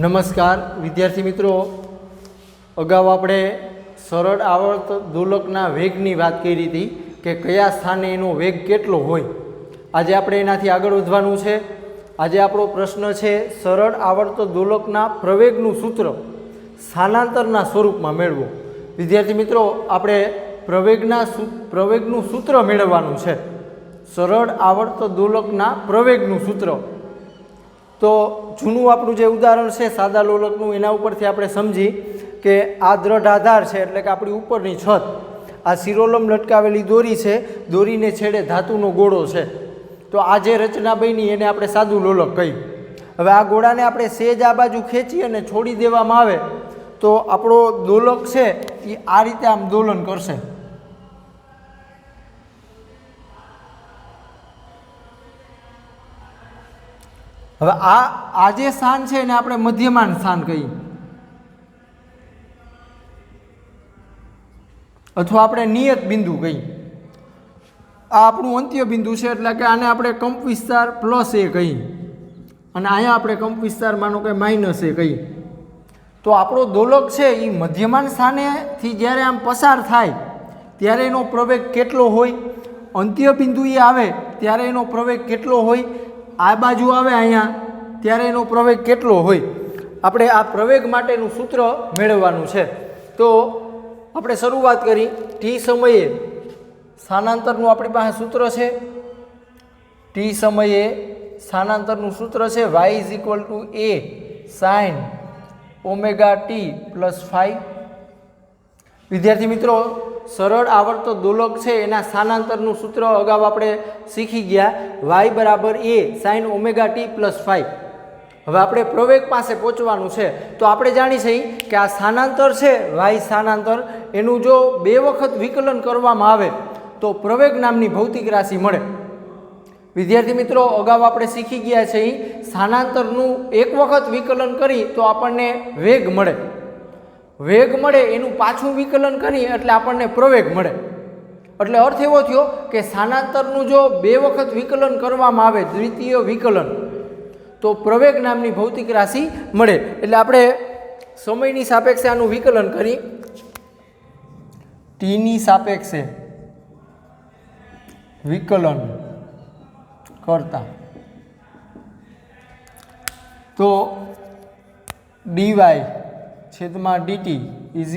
નમસ્કાર વિદ્યાર્થી મિત્રો, અગાઉ આપણે સરળ આવર્ત દોલકના વેગની વાત કરી હતી કે કયા સ્થાને એનો વેગ કેટલો હોય. આજે આપણે એનાથી આગળ વધવાનું છે. આજે આપણો પ્રશ્ન છે સરળ આવર્ત દોલકના પ્રવેગનું સૂત્ર સ્થાનાંતરના સ્વરૂપમાં મેળવો. વિદ્યાર્થી મિત્રો, આપણે પ્રવેગનું સૂત્ર મેળવવાનું છે. સરળ આવર્ત દોલકના પ્રવેગનું સૂત્ર. તો જૂનું આપણું જે ઉદાહરણ છે સાદા લોલકનું, એના ઉપરથી આપણે સમજી કે આ દ્રઢ આધાર છે એટલે કે આપણી ઉપરની છત, આ શિરોલમ લટકાવેલી દોરી છે, દોરીને છેડે ધાતુનો ગોળો છે. તો આ જે રચના બની એને આપણે સાદું લોલક કહ્યું. હવે આ ગોળાને આપણે સેજ આ બાજુ ખેંચી અને છોડી દેવામાં આવે તો આપણો દોલક છે એ આ રીતે આમ દોલન કરશે. હવે આ જે સ્થાન છે એને આપણે મધ્યમાન સ્થાન કહીએ, અથવા આપણે નિયત બિંદુ કહીએ. આ આપણું અંત્ય બિંદુ છે એટલે કે આને આપણે કંપ વિસ્તાર +a કહીએ, અને અહીંયા આપણે કંપ વિસ્તાર માનો કે -a કહીએ. તો આપણો દોલક છે એ મધ્યમાન સ્થાનેથી જ્યારે આમ પસાર થાય ત્યારે એનો પ્રવેગ કેટલો હોય, અંત્ય બિંદુએ આવે ત્યારે એનો પ્રવેગ કેટલો હોય, આ બાજુ આવે અહીંયા ત્યારે એનો પ્રવેગ કેટલો હોય. આપણે આ પ્રવેગ માટેનું સૂત્ર મેળવવાનું છે. તો આપણે શરૂઆત કરી ટી સમયે સ્થાનાંતરનું આપણી પાસે સૂત્ર છે. ટી સમયે સ્થાનાંતરનું સૂત્ર છે y = a sin ωt + phi. વિદ્યાર્થી મિત્રો, સરળ આવર્ત દોલક છે એના સ્થાનાંતરનું સૂત્ર અગાઉ આપણે શીખી ગયા, y = a sin ωt + phi. હવે આપણે પ્રવેગ પાસે પહોંચવાનું છે. તો આપણે જાણી છીએ કે આ સ્થાનાંતર છે y સ્થાનાંતર, એનું જો 2 વખત વિકલન કરવામાં આવે તો પ્રવેગ નામની ભૌતિક રાશિ મળે. વિદ્યાર્થી મિત્રો, અગાઉ આપણે શીખી ગયા છે સ્થાનાંતરનું 1 વખત વિકલન કરી તો આપણને વેગ મળે. વેગ મળે એનું પાછું વિકલન કરી એટલે આપણને પ્રવેગ મળે. એટલે અર્થ એવો થયો કે સ્થાનાંતરનું જો 2 વખત વિકલન કરવામાં આવે, દ્વિતીય વિકલન, તો પ્રવેગ નામની ભૌતિક રાશિ મળે. એટલે આપણે સમયની સાપેક્ષે આનું વિકલન કરી ટીની સાપેક્ષે વિકલન કરતા તો dy છેદમાં dt =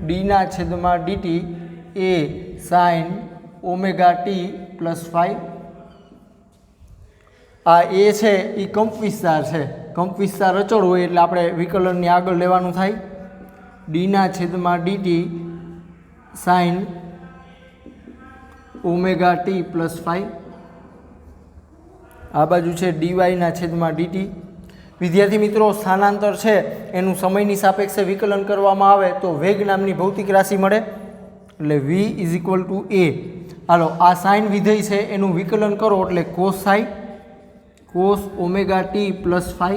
d/dt a sin ωt + phi. આ એ છે એ કંપ વિસ્તાર છે. કંપ વિસ્તાર અચળ હોય એટલે આપણે વિકલનની આગળ લેવાનું થાય d/dt sin ωt + phi. આ બાજુ છે dy/dt. વિદ્યાર્થી મિત્રો, સ્થાનાંતર છે એનું સમયની સાપેક્ષે વિકલન કરવામાં આવે તો વેગ નામની ભૌતિક રાશિ મળે. એટલે v = a. હાલો, આ સાઇન વિધેય છે એનું વિકલન કરો એટલે cos થાય, cos ωt + phi.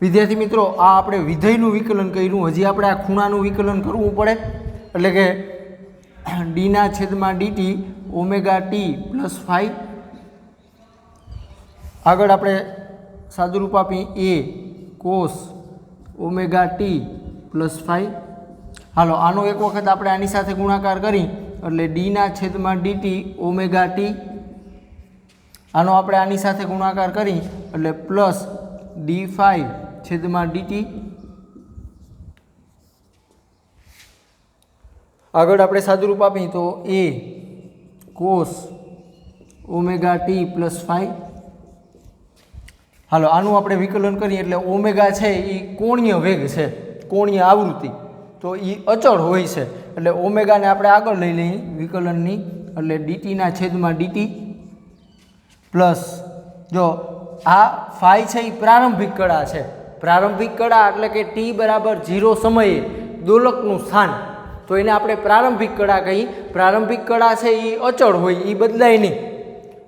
વિદ્યાર્થી મિત્રો, આ આપણે વિધેયનું વિકલન કર્યું, હજી આપણે આ ખૂણાનું વિકલન કરવું પડે. એટલે કે d/dt ωt + phi. આગળ આપણે સાદુરૂપ આપી a cos ωt + phi. હાલો, આનો એક વખત આપણે આની સાથે ગુણાકાર કરી એટલે d/dt ωt. આનો આપણે આની સાથે ગુણાકાર કરી એટલે પ્લસ d/dt. આગળ આપણે સાદુરૂપ આપી તો a cos ωt + phi. હાલો, આનું આપણે વિકલન કરીએ એટલે ઓમેગા છે એ કોણીય વેગ છે, કોણીય આવૃત્તિ, તો એ અચળ હોય છે. એટલે ઓમેગાને આપણે આગળ લઈ લઈએ વિકલનની, એટલે dt/dt પ્લસ, જો આ ફાઈ છે એ પ્રારંભિક કળા છે. પ્રારંભિક કળા એટલે કે t = 0 સમયે દોલકનું સ્થાન, તો એને આપણે પ્રારંભિક કળા કહી. પ્રારંભિક કળા છે એ અચળ હોય, એ બદલાય નહીં.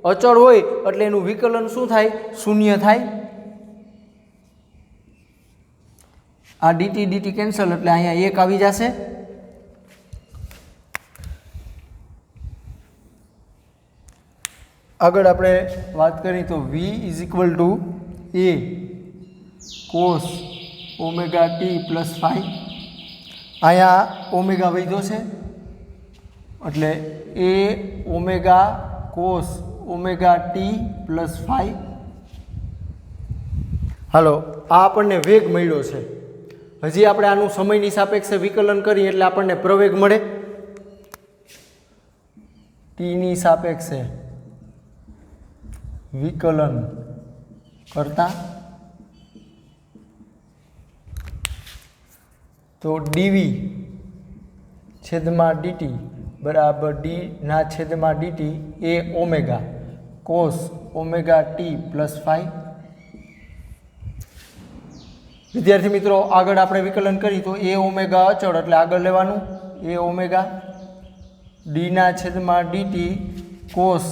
અચળ હોય એટલે એનું વિકલન શું થાય? શૂન્ય થાય. આ dt કેન્સલ એટલે અહીંયા 1 આવી જશે. આગળ આપણે વાત કરી તો v = a cos omega T plus 5 અહીંયા ઓમેગા વધ્યો છે એટલે a omega cos omega T plus 5. હાલો આ આપણને વેગ મળ્યો છે. હજી આપણે આનું સમયની સાપેક્ષે વિકલન કરીએ એટલે આપણને પ્રવેગ મળે. ટીની સાપેક્ષે વિકલન કરતા તો ડીવી છેદમાં ડીટી બરાબર ડી ના છેદમાં DT a omega cos omega T plus 5. વિદ્યાર્થી મિત્રો આગળ આપણે વિકલન કરી તો એ ઓમેગા અચળ એટલે આગળ લેવાનું એ ઓમેગા ડીના છેદમાં DT cos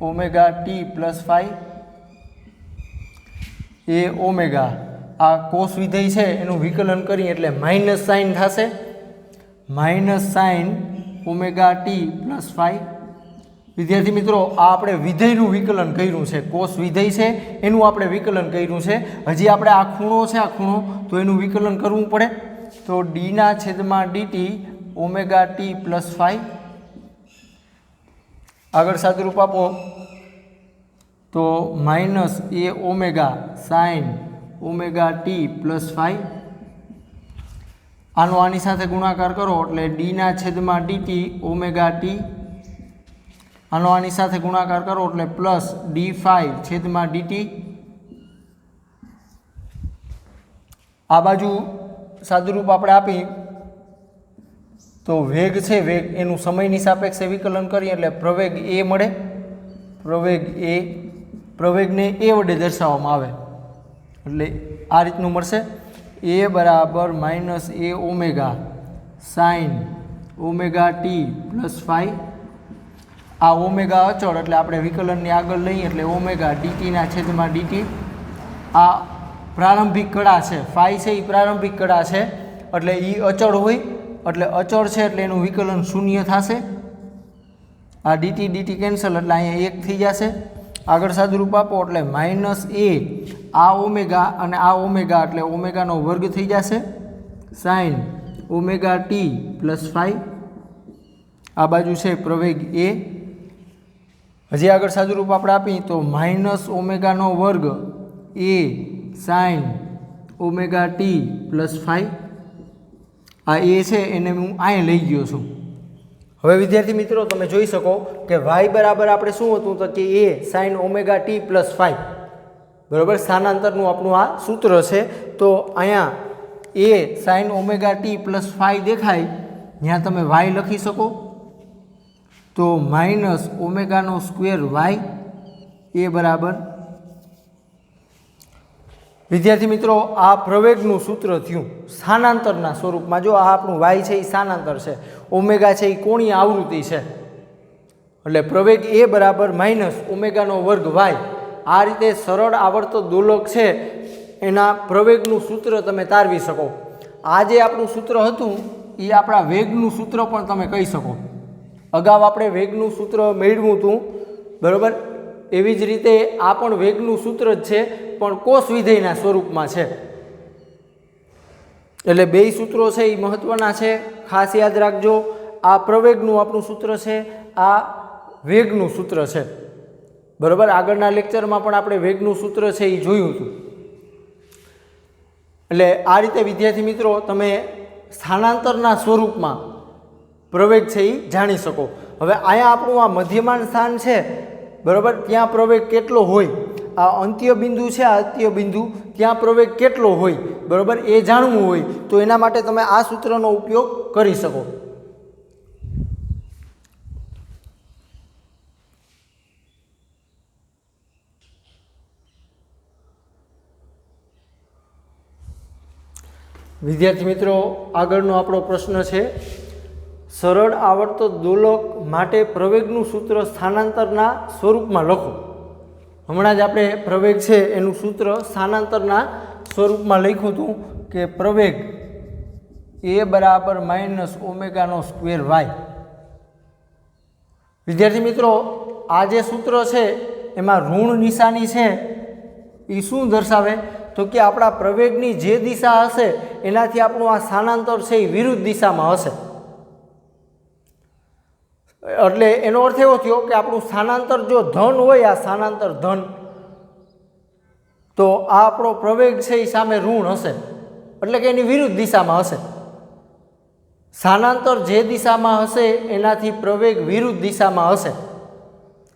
omega T plus 5 એ ઓમેગા આ કોસ વિધેય છે એનું વિકલન કરીએ એટલે માઇનસ સાઇન થશે minus sign omega T plus 5. વિદ્યાર્થી મિત્રો આ આપણે વિધેયનું વિકલન કર્યું છે કોસ વિધેય છે એનું આપણે વિકલન કર્યું છે. હજી આપણે આ ખૂણો છે આ ખૂણો તો એનું વિકલન કરવું પડે તો ડીના છેદમાં ડીટી ઓમેગા ટી પ્લસ 5. આગળ સાદુરૂપ આપો તો minus a omega sine omega T plus 5. આનો આની સાથે ગુણાકાર કરો એટલે ડીના છેદમાં ડીટી ઓમેગા ટી. આનો આની સાથે ગુણાકાર કરો એટલે પ્લસ D5 છેદમાં ડીટી. આ બાજુ સાદુરૂપ આપણે આપી તો વેગ છે વેગ એનું સમયની સાપેક્ષે વિકલન કરીએ એટલે પ્રવેગ એ મળે. પ્રવેગ એ પ્રવેગને એ વડે દર્શાવવામાં આવે એટલે આ રીતનું મળશે એ બરાબર minus a omega sine omega T plus 5. આ ઓમેગા અચળ એટલે આપણે વિકલનની આગળ લઈએ એટલે ઓમેગા ડીટીના છેદમાં ડીટી. આ પ્રારંભિક કળા છે 5 છે એ પ્રારંભિક કળા છે એટલે એ અચળ હોય એટલે અચળ છે એટલે એનું વિકલન શૂન્ય થશે. આ ડીટી ડીટી કેન્સલ એટલે અહીંયા 1 થઈ જશે. આગળ સાદુરૂપ આપો એટલે માઇનસ એ આ ઓમેગા અને આ ઓમેગા એટલે ઓમેગાનો વર્ગ થઈ જશે સાઇન ઓમેગા ટી પ્લસ 5. આ બાજુ છે પ્રવેગ એ. હજી આગળ સાદુરૂપ આપણે આપીએ તો માઇનસ ઓમેગાનો વર્ગ એ સાઇન ઓમેગા ટી પ્લસ 5. આ એ છે એને હું અહીં લઈ ગયો છું. હવે વિદ્યાર્થી મિત્રો તમે જોઈ શકો કે વાય બરાબર આપણે શું હતું તો કે એ સાઇન ઓમેગા ટી પ્લસ 5 બરાબર સ્થાનાંતરનું આપણું આ સૂત્ર છે. તો અહીંયા એ સાઇન ઓમેગા ટી પ્લસ 5 દેખાય ત્યાં તમે વાય લખી શકો તો માઇનસ ઓમેગાનો સ્ક્વેર વાય એ બરાબર. વિદ્યાર્થી મિત્રો આ પ્રવેગનું સૂત્ર થયું સ્થાનાંતરના સ્વરૂપમાં. જો આ આપણું વાય છે એ સ્થાનાંતર છે ઓમેગા છે એ કોણીય આવૃત્તિ છે એટલે પ્રવેગ એ બરાબર માઇનસ ઓમેગાનો વર્ગ વાય. આ રીતે સરળ આવર્ત દોલક છે એના પ્રવેગનું સૂત્ર તમે તારવી શકો. આ જે આપણું સૂત્ર હતું એ આપણા વેગનું સૂત્ર પણ તમે કહી શકો. અગાઉ આપણે વેગનું સૂત્ર મેળવ્યું હતું બરાબર એવી જ રીતે આ પણ વેગનું સૂત્ર જ છે પણ કોસ વિધેયના સ્વરૂપમાં છે એટલે બેય સૂત્રો છે એ મહત્વના છે ખાસ યાદ રાખજો. આ પ્રવેગનું આપણું સૂત્ર છે આ વેગનું સૂત્ર છે બરાબર. આગળના લેક્ચરમાં પણ આપણે વેગનું સૂત્ર છે એ જોયું હતું. એટલે આ રીતે વિદ્યાર્થી મિત્રો તમે સ્થાનાંતરના સ્વરૂપમાં પ્રવેગ છે એ જાણી શકો. હવે અહીંયા આપણું આ મધ્યમાન સ્થાન છે બરાબર ત્યાં પ્રવેગ કેટલો હોય આ અંત્ય બિંદુ છે આ અંત્ય બિંદુ ત્યાં પ્રવેગ કેટલો હોય બરાબર એ જાણવું હોય તો એના માટે તમે આ સૂત્રનો ઉપયોગ કરી શકો. વિદ્યાર્થી મિત્રો આગળનો આપણો પ્રશ્ન છે સરળ આવર્ત દોલક માટે પ્રવેગનું સૂત્ર સ્થાનાંતરના સ્વરૂપમાં લખો. હમણાં જ આપણે પ્રવેગ છે એનું સૂત્ર સ્થાનાંતરના સ્વરૂપમાં લખ્યું હતું કે પ્રવેગ એ બરાબર માઇનસ ઓમેગાનો સ્ક્વેર વાય. વિદ્યાર્થી મિત્રો આ જે સૂત્ર છે એમાં ઋણ નિશાની છે એ શું દર્શાવે તો તો કે આપણા પ્રવેગની જે દિશા હશે એનાથી આપણું આ સ્થાનાંતર છે એ વિરુદ્ધ દિશામાં હશે. એટલે એનો અર્થ એવો થયો કે આપણું સ્થાનાંતર જો ધન હોય, આ સ્થાનાંતર ધન, તો આ આપણો પ્રવેગ છે એ સામે ઋણ હશે, એટલે કે એની વિરુદ્ધ દિશામાં હશે. સ્થાનાંતર જે દિશામાં હશે એનાથી પ્રવેગ વિરુદ્ધ દિશામાં હશે.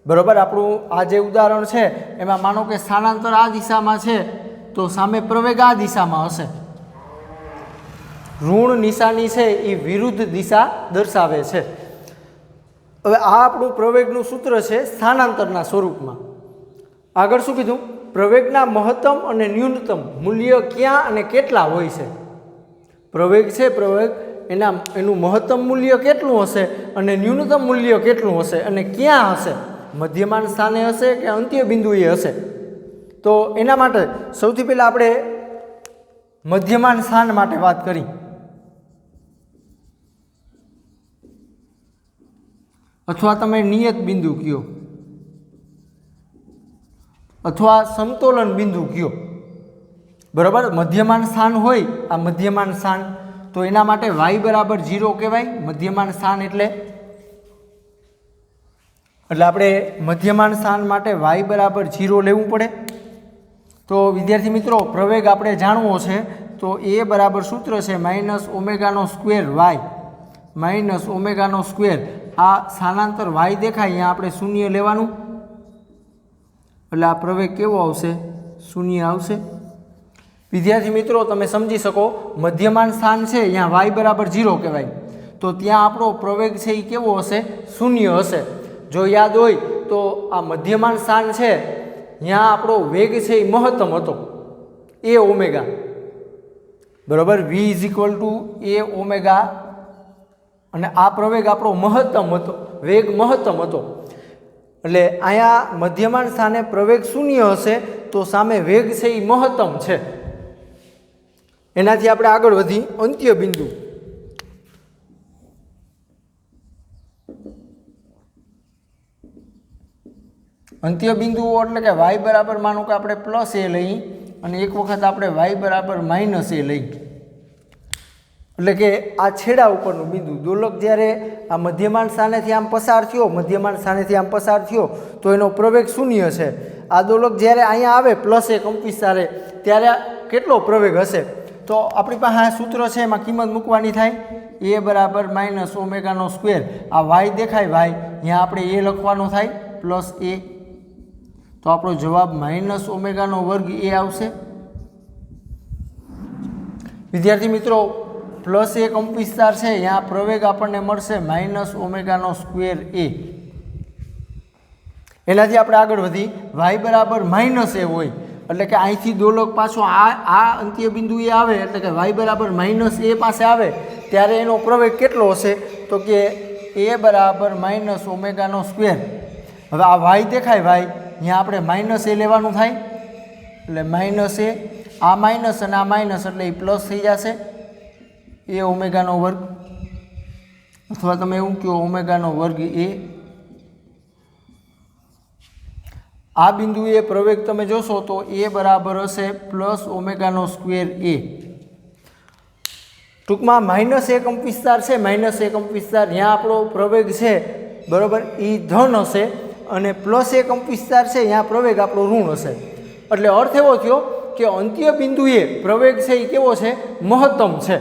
બરાબર. આપણું આ જે ઉદાહરણ છે એમાં માનો કે સ્થાનાંતર આ દિશામાં છે તો સામે પ્રવેગ આ દિશામાં હશે. ઋણ નિશાની છે એ વિરુદ્ધ દિશા દર્શાવે છે. હવે આ આપણું પ્રવેગનું સૂત્ર છે સ્થાનાંતરના સ્વરૂપમાં. આગળ શું કીધું? પ્રવેગના મહત્તમ અને ન્યૂનતમ મૂલ્ય ક્યાં અને કેટલા હોય છે. પ્રવેગ છે, પ્રવેગ એનું મહત્તમ મૂલ્ય કેટલું હશે અને ન્યૂનતમ મૂલ્ય કેટલું હશે અને ક્યાં હશે, મધ્યમાન સ્થાને હશે કે અંત્ય બિંદુએ હશે. તો એના માટે સૌથી પહેલાં આપણે મધ્યમાન સ્થાન માટે વાત કરી, અથવા તમે નિયત બિંદુ કયો અથવા સમતોલન બિંદુ કયો. બરાબર. મધ્યમાન સ્થાન હોય, આ મધ્યમાન સ્થાન, તો એના માટે y બરાબર 0 કહેવાય મધ્યમાન સ્થાન. એટલે આપણે મધ્યમાન સ્થાન માટે y બરાબર 0 લેવું પડે. તો વિદ્યાર્થી મિત્રો, પ્રવેગ આપણે જાણવો છે તો એ બરાબર સૂત્ર છે -ω² y -ω². આ સ્થાનાંતર y દેખાય અહીંયા આપણે શૂન્ય લેવાનું, એટલે આ પ્રવેગ કેવો આવશે? શૂન્ય આવશે. વિદ્યાર્થી મિત્રો, તમે સમજી શકો, મધ્યમાન સ્થાન છે અહીંયા y બરાબર 0 કહેવાય, તો ત્યાં આપણો પ્રવેગ છે એ કેવો હશે? શૂન્ય હશે. જો યાદ હોય તો આ મધ્યમાન સ્થાન છે ત્યાં આપણો વેગ છે એ મહત્તમ હતો, એ ઓમેગા. બરાબર. v = a ઓમેગા, અને આ પ્રવેગ આપણો મહત્તમ હતો, વેગ મહત્તમ હતો. એટલે અહીંયા મધ્યમાન સ્થાને પ્રવેગ શૂન્ય હશે તો સામે વેગ છે એ મહત્તમ છે. એનાથી આપણે આગળ વધી અંત્ય બિંદુ. અંત્ય બિંદુઓ એટલે કે y બરાબર, માનો કે આપણે +a લઈ અને એક વખત આપણે y બરાબર -a લઈ, એટલે કે આ છેડા ઉપરનું બિંદુ. દોલક જ્યારે આ મધ્યમાન સ્થાનેથી આમ પસાર થયો, મધ્યમાન સ્થાનેથી આમ પસાર થયો તો એનો પ્રવેગ શૂન્ય છે. આ દોલક જ્યારે અહીંયા આવે +a કંપવિસ્તારે ત્યારે કેટલો પ્રવેગ હશે? તો આપણી પાસે આ સૂત્ર છે, એમાં કિંમત મૂકવાની થાય a બરાબર -ω². આ y દેખાય, y અહીંયા આપણે a લખવાનો થાય +a, તો આપણો જવાબ -ω² a આવશે. વિદ્યાર્થી મિત્રો, +a કંપવિસ્તાર છે, અહીંયા પ્રવેગ આપણને મળશે -ω²a. એનાથી આપણે આગળ વધી y બરાબર -a હોય, એટલે કે અહીંથી દોલક પાછો આ અંત્ય બિંદુએ આવે, એટલે કે y બરાબર -a પાસે આવે ત્યારે એનો પ્રવેગ કેટલો હશે? તો કે a બરાબર -ω². હવે આ y દેખાય, y અહીંયા આપણે -a લેવાનું થાય, એટલે -a, આ માઇનસ અને આ માઇનસ, એટલે એ પ્લસ થઈ જશે a ω², અથવા તમે એવું કહો ω²a. આ બિંદુએ પ્રવેગ તમે જોશો તો a બરાબર હશે +ω²a. ટૂંકમાં -a કંપવિસ્તાર છે, -a કંપવિસ્તાર ત્યાં આપણો પ્રવેગ છે, બરાબર, એ ધન હશે, અને +a કંપવિસ્તાર છે ત્યાં પ્રવેગ આપણો ઋણ હશે. એટલે અર્થ એવો થયો કે અંત્ય બિંદુએ પ્રવેગ છે એ કેવો છે? મહત્તમ છે.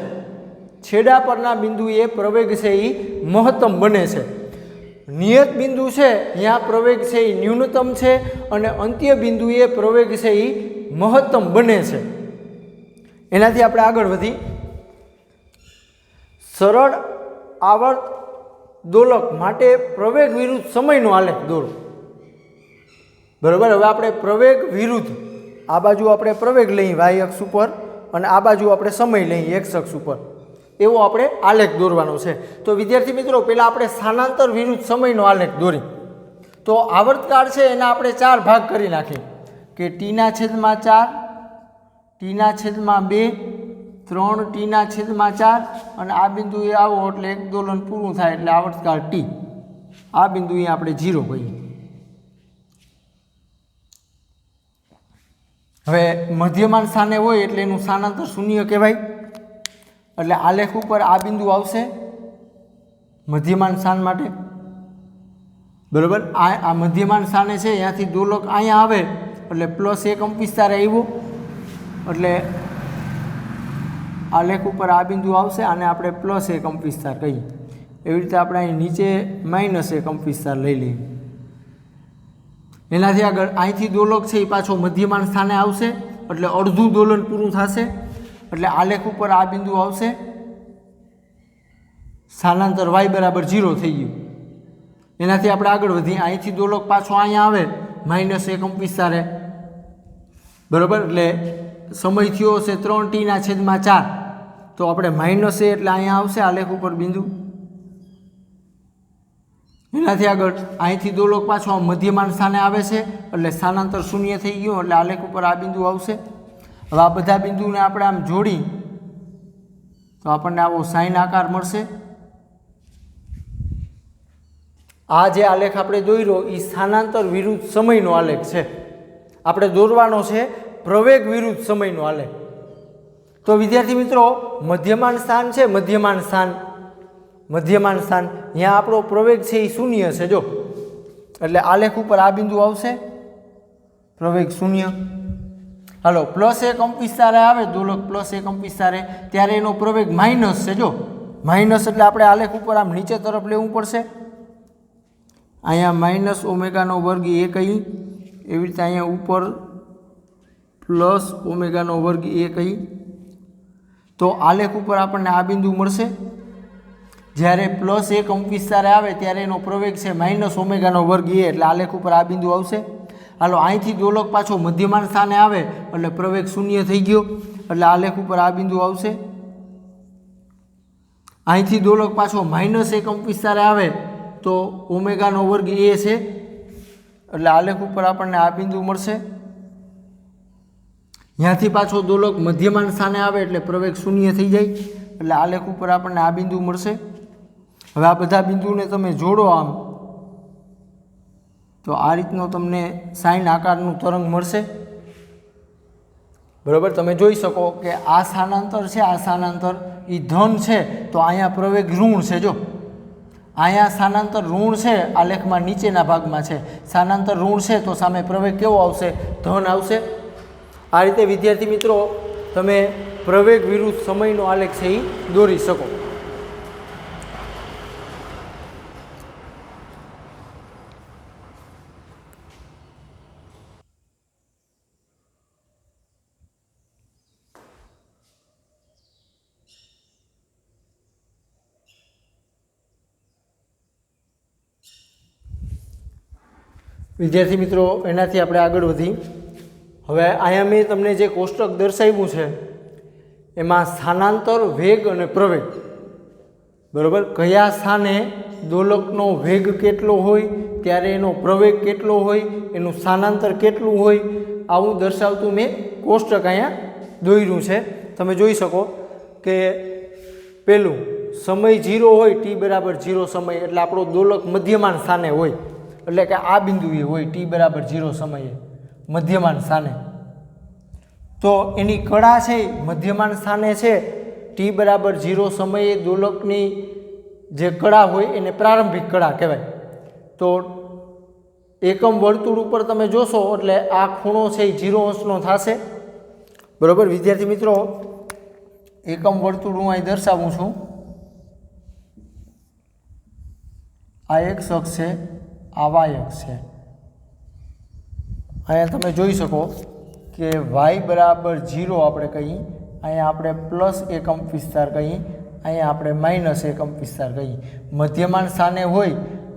છેડા પરના બિંદુએ પ્રવેગ છે એ મહત્તમ બને છે. નિયત બિંદુ છે ત્યાં પ્રવેગ છે એ ન્યૂનતમ છે, અને અંત્ય બિંદુએ પ્રવેગ છે એ મહત્તમ બને છે. એનાથી આપણે આગળ વધી સરળ આવર્ત દોલક માટે પ્રવેગ વિરુદ્ધ સમયનો આલેખ દોરો. બરાબર. હવે આપણે પ્રવેગ વિરુદ્ધ, આ બાજુ આપણે પ્રવેગ લઈએ y અક્ષ ઉપર, અને આ બાજુ આપણે સમય લઈએ x અક્ષ ઉપર, એવો આપણે આલેખ દોરવાનો છે. તો વિદ્યાર્થી મિત્રો, પહેલાં આપણે સ્થાનાંતર વિરુદ્ધ સમયનો આલેખ દોરી. તો આવર્તકાળ છે એના આપણે 4 ભાગ કરી નાખીએ, કે t/4, t/2, 3 t/4, અને આ બિંદુએ આવો એટલે એક દોલન પૂરું થાય એટલે આવર્તકાળ t. આ બિંદુએ આપણે 0 કહીએ. હવે મધ્યમાન સ્થાને હોય એટલે એનું સ્થાનાંતર શૂન્ય કહેવાય। એટલે આલેખ ઉપર આ બિંદુ આવશે મધ્યમાન સ્થાન માટે, બરાબર। આ મધ્યમાન સ્થાને છે, ત્યાંથી દોલક અહીંયા આવે એટલે +1 કંપ વિસ્તારે આવ્યો, એટલે આલેખ ઉપર આ બિંદુ આવશે, આને આપણે +1 કંપ વિસ્તાર કહીએ। એવી રીતે આપણે અહીં નીચે -1 કંપ વિસ્તાર લઈ લઈએ। એનાથી આગળ અહીંથી દોલક છે એ પાછો મધ્યમાન સ્થાને આવશે, એટલે અડધું દોલન પૂરું થશે, એટલે આલેખ ઉપર આ બિંદુ આવશે, સ્થાનાંતર y બરાબર 0 થઈ ગયું। એનાથી આપણે આગળ વધીએ, અહીંથી દોલક પાછો અહીંયા આવે -1 કંપ વિસ્તારે, બરાબર। એટલે સમય થયો છે 3t/4, તો આપણે -a એટલે અહીંયા આવશે આલેખ ઉપર બિંદુ। એનાથી આગળ અહીંથી દોલક પાછો મધ્યમાન સ્થાને આવે છે, એટલે સ્થાનાંતર શૂન્ય થઈ ગયું, એટલે આલેખ ઉપર આ બિંદુ આવશે। હવે આ બધા બિંદુને આપણે આમ જોડી તો આપણને આવો સાઈન આકાર મળશે। આ જે આલેખ આપણે દોર્યો એ સ્થાનાંતર વિરુદ્ધ સમયનો આલેખ છે, આપણે દોરવાનો છે પ્રવેગ વિરુદ્ધ સમયનો આલેખ। તો વિદ્યાર્થી મિત્રો, મધ્યમાન સ્થાન છે, મધ્યમાન સ્થાન અહીંયા આપણો પ્રવેગ છે એ શૂન્ય છે, જો એટલે આલેખ ઉપર આ બિંદુ આવશે, પ્રવેગ શૂન્ય। હાલો, +1 કંપ વિસ્તારે આવે દોલક, +1 કંપ વિસ્તારે, ત્યારે એનો પ્રવેગ માઇનસ છે, જો માઇનસ, એટલે આપણે આલેખ ઉપર આમ નીચે તરફ લેવું પડશે। અહીંયા -ω² કહી, એવી રીતે અહીંયા ઉપર +ω² કહી, તો આલેખ ઉપર આપણને આ બિંદુ મળશે। જ્યારે +1 કંપ વિસ્તારે આવે ત્યારે એનો પ્રવેગ છે -ω², એટલે આલેખ ઉપર આ બિંદુ આવશે। હાલો, અહીંથી દોલક પાછો મધ્યમાન સ્થાને આવે એટલે પ્રવેગ શૂન્ય થઈ ગયો, એટલે આલેખ ઉપર આ બિંદુ આવશે। અહીંથી દોલક પાછો -1 કંપ વિસ્તારે આવે તો ω² છે, એટલે આલેખ ઉપર આપણને આ બિંદુ મળશે। ત્યાંથી પાછો દોલક મધ્યમાન સ્થાને આવે એટલે પ્રવેગ શૂન્ય થઈ જાય, એટલે આલેખ ઉપર આપણને આ બિંદુ મળશે। હવે આ બધા બિંદુને તમે જોડો આમ તો આ રીતનો તમને સાઈન આકારનું તરંગ મળશે, બરાબર। તમે જોઈ શકો કે આ સ્થાનાંતર છે, આ સ્થાનાંતર એ ધન છે, તો અહીંયા પ્રવેગ ઋણ છે, જો અહીંયા સ્થાનાંતર ઋણ છે, આલેખમાં નીચેના ભાગમાં છે સ્થાનાંતર ઋણ છે, તો સામે પ્રવેગ કેવો આવશે? ધન આવશે। આ રીતે વિદ્યાર્થી મિત્રો તમે પ્રવેગ વિરુદ્ધ સમયનો આલેખ છે એ દોરી શકો। વિદ્યાર્થી મિત્રો, એનાથી આપણે આગળ વધી, હવે અહીંયા મેં તમને જે કોષ્ટક દર્શાવ્યું છે એમાં સ્થાનાંતર, વેગ અને પ્રવેગ, બરાબર, કયા સ્થાને દોલકનો વેગ કેટલો હોય, ત્યારે એનો પ્રવેગ કેટલો હોય, એનું સ્થાનાંતર કેટલું હોય, આવું દર્શાવતું મેં કોષ્ટક અહીંયા દોર્યું છે। તમે જોઈ શકો કે પેલું સમય 0 હોય, t બરાબર 0 સમય, એટલે આપણો દોલક મધ્યમાન સ્થાને હોય, એટલે કે આ બિંદુએ હોય t બરાબર 0 સમયે મધ્યમાન સ્થાને, તો એની કળા છે મધ્યમાન સ્થાને છે, t બરાબર 0 સમયે દોલકની જે કળા હોય એને પ્રારંભિક કળા કહેવાય। તો એકમ વર્તુળ ઉપર તમે જોશો એટલે આ ખૂણો છે એ 0 અંશનો થશે, બરાબર। વિદ્યાર્થી મિત્રો, એકમ વર્તુળ હું અહીં દર્શાવું છું, આ x અક્ષ છે, આ y અક્ષ છે। અહીંયા તમે જોઈ શકો કે y બરાબર 0 આપણે કહીએ, અહીંયા આપણે +1 કંપ વિસ્તાર કહીએ, અહીંયા આપણે -1 કંપ વિસ્તાર કહીએ। મધ્યમાન સ્થાને હોય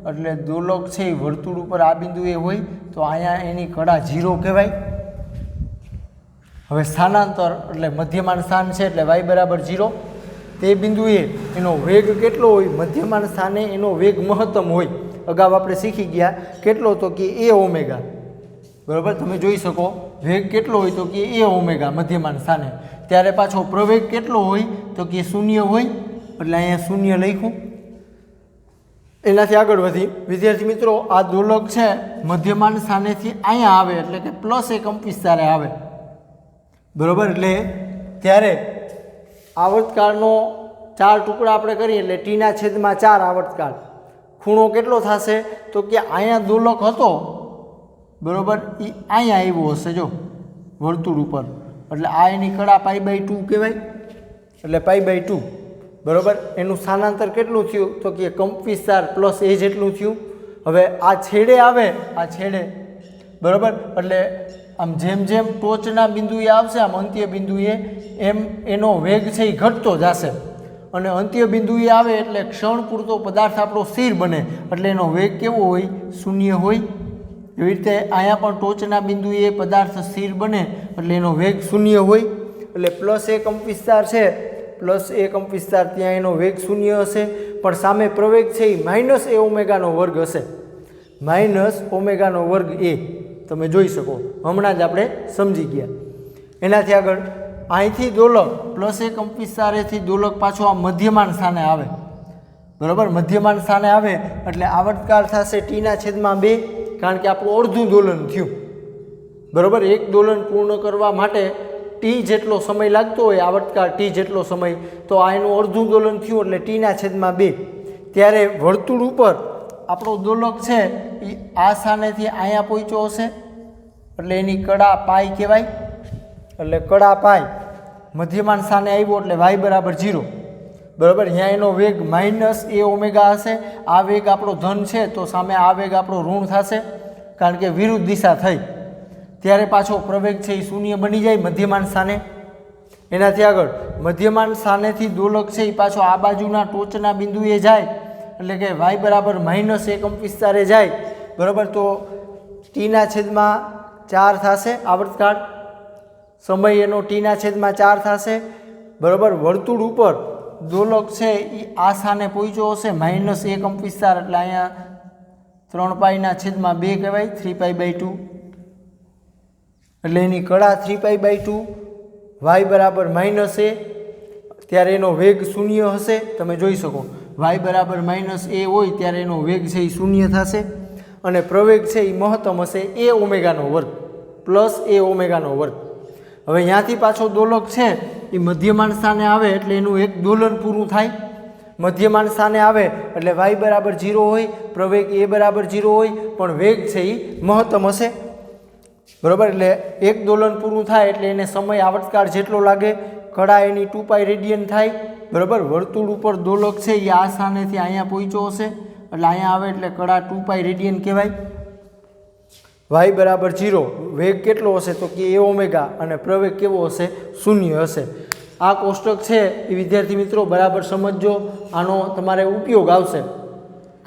એટલે દોલક છે એ વર્તુળ ઉપર આ બિંદુએ હોય, તો અહીંયા એની કળા 0 કહેવાય। હવે સ્થાનાંતર એટલે મધ્યમાન સ્થાન છે એટલે y બરાબર 0, તે બિંદુએ એનો વેગ કેટલો હોય? મધ્યમાન સ્થાને એનો વેગ મહત્તમ હોય, અગાઉ આપણે શીખી ગયા કેટલો, તો કે a ω, બરાબર। તમે જોઈ શકો વેગ કેટલો હોય, તો કે a ω મધ્યમાન સ્થાને, ત્યારે પાછો પ્રવેગ કેટલો હોય, તો કે 0 હોય, એટલે અહીંયા 0 લખ્યું। એનાથી આગળ વધી, વિદ્યાર્થી મિત્રો, આ દોલક છે મધ્યમાન સ્થાનેથી અહીંયા આવે એટલે કે +1 કંપ વિસ્તારે આવે, બરાબર, એટલે ત્યારે આવર્તકાળનો 4 ટુકડા આપણે કરીએ એટલે ટીના છેદમાં 4 આવર્તકાળ. ખૂણો કેટલો થશે તો કે અહીંયા દોલક હતો બરાબર, એ અહીંયા આવ્યો હશે જો વર્તુળ ઉપર, એટલે આ એની કડા π/2 કહેવાય, એટલે π/2 બરાબર. એનું સ્થાનાંતર કેટલું થયું તો કે કંપ વિસ્તાર પ્લસ એ જેટલું થયું. હવે આ છેડે આવે, આ છેડે બરાબર, એટલે આમ જેમ જેમ ટોચના બિંદુએ આવશે આમ અંત્ય બિંદુએ એમ એનો વેગ છે એ ઘટતો જશે, અને અંત્ય બિંદુએ આવે એટલે ક્ષણ પૂરતો પદાર્થ આપણો સ્થિર બને, એટલે એનો વેગ કેવો હોય? શૂન્ય હોય. એવી રીતે અહીંયા પણ ટોચના બિંદુએ પદાર્થ સ્થિર બને એટલે એનો વેગ શૂન્ય હોય. એટલે પ્લસ એ કંપ વિસ્તાર છે, પ્લસ એ કંપ વિસ્તાર, ત્યાં એનો વેગ શૂન્ય હશે, પણ સામે પ્રવેગ છે એ માઇનસ એ ઓમેગાનો વર્ગ હશે, માઇનસ ઓમેગાનો વર્ગ એ તમે જોઈ શકો, હમણાં જ આપણે સમજી ગયા. એનાથી આગળ અહીંથી દોલક પ્લસ એ કંપ વિસ્તારેથી દોલક પાછો આ મધ્યમાન સ્થાને આવે બરાબર. મધ્યમાન સ્થાને આવે એટલે આવર્તકાળ થશે ટીના છેદમાં 2, કારણ કે આપણું અડધું દોલન થયું બરાબર. એક દોલન પૂર્ણ કરવા માટે ટી જેટલો સમય લાગતો હોય, આવર્તકાળ ટી જેટલો સમય, તો આ એનું અડધું દોલન થયું એટલે ટીના છેદમાં 2. ત્યારે વર્તુળ ઉપર આપણો દોલક છે એ આ સ્થાનેથી અહીંયા પહોંચ્યો હશે, એટલે એની કડા પાઈ કહેવાય, એટલે કડા પાઈ મધ્યમાન સ્થાને આવ્યો એટલે y બરાબર 0 બરાબર. અહીંયા એનો વેગ માઇનસ એ ઓમેગા હશે. આ વેગ આપણો ધન છે તો સામે આ વેગ આપણો ઋણ થશે, કારણ કે વિરુદ્ધ દિશા થઈ. ત્યારે પાછો પ્રવેગ છે એ શૂન્ય બની જાય મધ્યમાન સ્થાને. એનાથી આગળ મધ્યમાન સ્થાનેથી દોલક છે એ પાછો આ બાજુના ટોચના બિંદુએ જાય, એટલે કે y બરાબર માઇનસ એ કંપ વિસ્તારે જાય બરાબર. તો ટીના છેદમાં 4 થશે આવર્તકાળ, સમય એનો ટીના છેદમાં 4 થશે બરાબર. વર્તુળ ઉપર દોલક છે એ આ સ્થાને પહોંચ્યો હશે માઇનસ એ કંપ વિસ્તાર, એટલે અહીંયા 3π/2 કહેવાય, 3π/2, એટલે એની કડા 3π/2, y બરાબર માઇનસ એ, ત્યારે એનો વેગ શૂન્ય હશે, તમે જોઈ શકો y બરાબર માઇનસ એ હોય ત્યારે એનો વેગ છે એ શૂન્ય થશે, અને પ્રવેગ છે એ મહત્તમ હશે એ ઓમેગાનો વર્ગ પ્લસ એ ઓમેગાનો વર્ગ. હવે અહીંયાથી પાછો દોલક છે એ મધ્યમાન સ્થાને આવે એટલે એનું એક દોલન પૂરું થાય. મધ્યમાન સ્થાને આવે એટલે y બરાબર 0 હોય, પ્રવેગ એ બરાબર 0 હોય, પણ વેગ છે એ મહત્તમ હશે બરાબર. એટલે એક દોલન પૂરું થાય એટલે એને સમય આવર્તકાળ જેટલો લાગે, કડા એની 2π રેડિયન થાય બરાબર. વર્તુળ ઉપર દોલક છે એ આ સ્થાનેથી અહીંયા પહોંચ્યો હશે, એટલે અહીંયા આવે એટલે કડા 2π રેડિયન કહેવાય. y બરાબર 0, વેગ કેટલો હશે તો કે એ ઓમેગા, અને પ્રવેગ કેવો હશે? શૂન્ય હશે. આ કોષ્ટક છે એ વિદ્યાર્થી મિત્રો બરાબર સમજજો, આનો તમારે ઉપયોગ આવશે.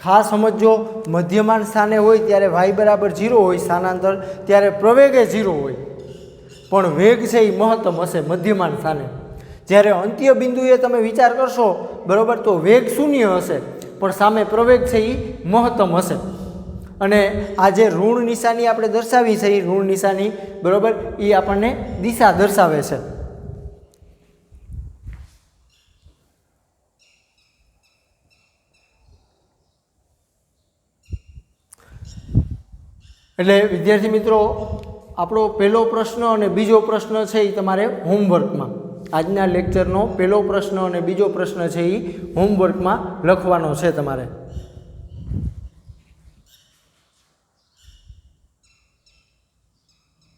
ખાસ સમજજો, મધ્યમાન સ્થાને હોય ત્યારે y બરાબર 0 હોય સ્થાનાંતર, ત્યારે પ્રવેગ એ 0 હોય, પણ વેગ છે એ મહત્તમ હશે મધ્યમાન સ્થાને. જ્યારે અંત્ય બિંદુએ તમે વિચાર કરશો બરાબર તો વેગ શૂન્ય હશે, પણ સામે પ્રવેગ છે એ મહત્તમ હશે. અને આ જે ઋણ નિશાની આપણે દર્શાવી છે એ ઋણ નિશાની બરાબર એ આપણને દિશા દર્શાવે છે. એટલે વિદ્યાર્થી મિત્રો આપણો પહેલો પ્રશ્ન અને બીજો પ્રશ્ન છે એ તમારે હોમવર્કમાં, આજના લેક્ચરનો પહેલો પ્રશ્ન અને બીજો પ્રશ્ન છે એ હોમવર્કમાં લખવાનો છે તમારે.